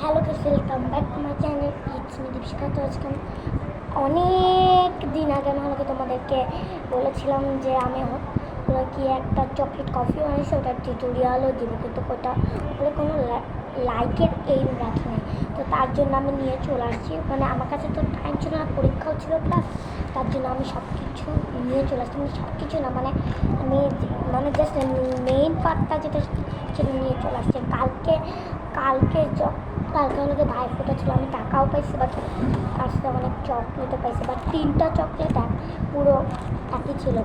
Hello guys, welcome back to my channel. It's me Dipshikha. তো আজকে অনেক দিন আগে আমি হলো তোমাদেরকে বলেছিলাম যে আমি হলো কি একটা চকলেট কফি বানিয়েছি, ওটার টিউটোরিয়ালও দিব, কিন্তু ওটা ওপরে কোনো লাইকের এইম রাখি নাই। তো তার জন্য আমি নিয়ে চলে আসছি। মানে আমার কাছে তো টাইম ছিল না, পরীক্ষাও ছিল প্লাস, তার জন্য আমি সব কিছু নিয়ে চলে আসছি। মানে সব কিছু না, আমি জাস্ট মেইন পার্টটা যেটা সেটা নিয়ে চলে আসছি। কালকে হলো ভাইফোঁটা ছিল, আমি টাকাও পাইছি, বাট তার সাথে অনেক চকলেটও পাইছি, বাট 3টা চকলেট পুরো একই ছিল।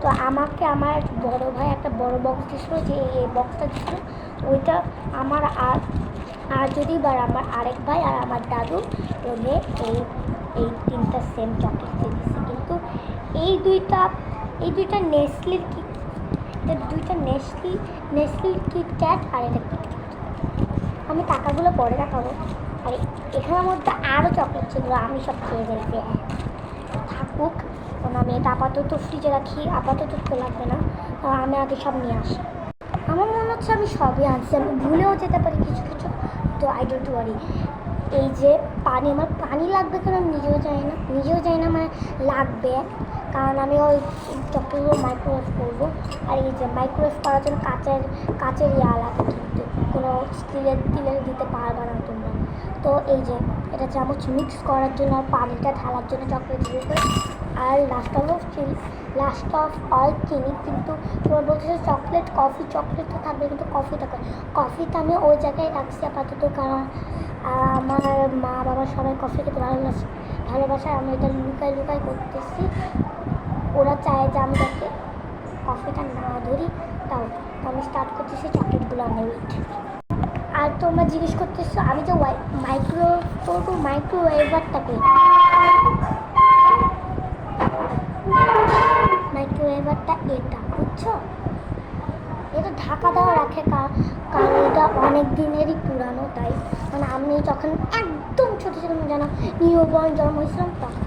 তো আমাকে আমার বড় ভাই একটা বড় বক্স দিয়েছিল, যে এই বক্সটা দিয়েছিল ওইটা আমার আর যদি আমার আরেক ভাই আর আমার দাদু ওদের এই 3টা সেম চকলেট দিয়ে দিয়েছে। কিন্তু এই দুইটা নেসলির নেসলির কিটক্যাট, আর এটা কিটক্যাট। আমি টাকাগুলো পরে দেখাবো। আর এখানের মধ্যে আরও চকলেট ছিল, আমি সব খেয়ে ফেলছি। থাকুক, কারণ আমি এটা আপাতত ফ্রিজে রাখি, আপাতত তো লাগবে না, আমি আগে সব নিয়ে আসি। আমার মনে হচ্ছে আমি সবই আনছি, আমি ভুলেও যেতে পারি কিছু কিছু, তো আই ডোন্ট ওয়ারি। এই যে আমার পানি লাগবে কেন আমি নিজেও জানি না, মানে লাগবে, কারণ আমি ওই চকলেটগুলো মাইক্রোওয়েভ করবো। আর এই যে মাইক্রোওয়েভ করার জন্য কাচের লাগে, কিন্তু কোনো স্টিলের দিতে পারবে না তোমরা। তো এই যে এটা চামচ মিক্স করার জন্য আর পানিটা ঢালার জন্য চকলেট দিতে, আর লাস্ট অফ অল চিনি। কিন্তু তোমার বলছে চকলেট তো থাকবে, কিন্তু কফিটা আমি ওই জায়গায় রাখছি আপাতত, কারণ আমার মা বাবা সবাই কফি খেতে ভালোবাসে। আমি এটা লুকাই করতেছি। ওরা চায় যে আমি যাতে কফিটা না ধরি, তাও আমি স্টার্ট করতেছি চকলেটগুলো নেওয়ার। আর তোমরা জিজ্ঞেস করতেছো আমি যে মাইক্রোওয়েভারটা করি, মাইক্রোওয়েভারটা এটা বুঝছো, এটা ঢাকা দেওয়া রাখে, কারণ এটা অনেক দিনেরই পুরানো, তাই মানে আমি যখন একদম ছোটো ছিলাম, যেন নিউবর্ন জন্ম হয়েছিলাম তখন।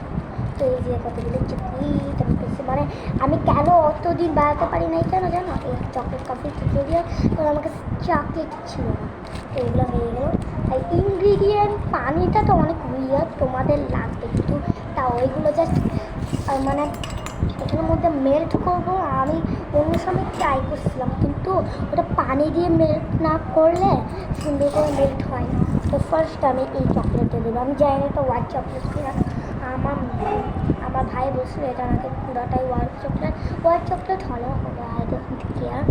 তো এই যে কতগুলো চকলেট আমি পেয়েছি, মানে আমি কেন অতদিন বাড়াতে পারি নাই কেন জানো, এই চকলেট কফির টিউটোরিয়াল, কারণ আমার কাছে চকলেট ছিল না। তো এগুলো হয়ে গেলো। আর ইনগ্রিডিয়েন্ট পানিটা তো অনেক তোমাদের লাগবে, কিন্তু তা ওইগুলো জাস্ট মানে এটার মধ্যে মেল্ট করবো। আমি অন্য সময় ট্রাই করছিলাম, কিন্তু ওটা পানি দিয়ে মেল্ট না করলে সুন্দর করে মেল্ট হয় না। তো ফার্স্ট আমি এই চকলেটটা দেবো। আমি জানি না এটা হোয়াইট চকলেট কিনা, আমার ভাই বলছিল এটা নাকি পুরোটাই হোয়াইট চকলেট হলেও হবে, আই ডোন্ট কেয়ার।